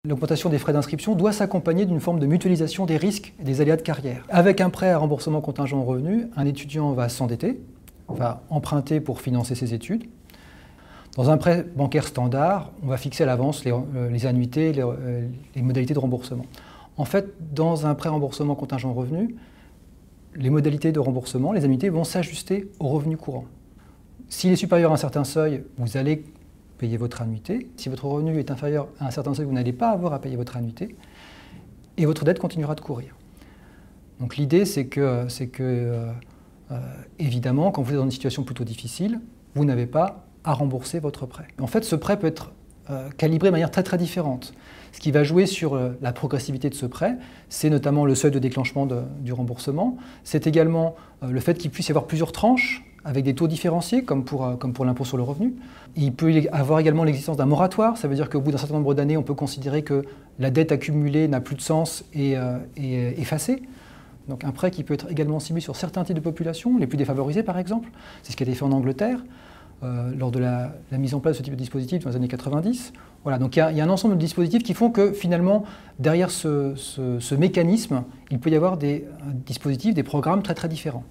L'augmentation des frais d'inscription doit s'accompagner d'une forme de mutualisation des risques et des aléas de carrière. Avec un prêt à remboursement contingent aux revenus, un étudiant va s'endetter, va emprunter pour financer ses études. Dans un prêt bancaire standard, on va fixer à l'avance les annuités, les modalités de remboursement. En fait, dans un prêt remboursement contingent aux revenus, les modalités de remboursement, les annuités vont s'ajuster aux revenus courants. S'il est supérieur à un certain seuil, vous allez payer votre annuité. Si votre revenu est inférieur à un certain seuil, vous n'allez pas avoir à payer votre annuité et votre dette continuera de courir. Donc l'idée, c'est que évidemment, quand vous êtes dans une situation plutôt difficile, vous n'avez pas à rembourser votre prêt. En fait, ce prêt peut être calibré de manière très différente. Ce qui va jouer sur la progressivité de ce prêt, c'est notamment le seuil de déclenchement du remboursement. C'est également le fait qu'il puisse y avoir plusieurs tranches avec des taux différenciés, comme pour l'impôt sur le revenu. Il peut y avoir également l'existence d'un moratoire, ça veut dire qu'au bout d'un certain nombre d'années, on peut considérer que la dette accumulée n'a plus de sens et est effacée. Donc un prêt qui peut être également ciblé sur certains types de populations, les plus défavorisées par exemple. C'est ce qui a été fait en Angleterre, lors de la mise en place de ce type de dispositif dans les années 90. Voilà, donc il y a un ensemble de dispositifs qui font que finalement, derrière ce mécanisme, il peut y avoir des dispositifs, des programmes très différents.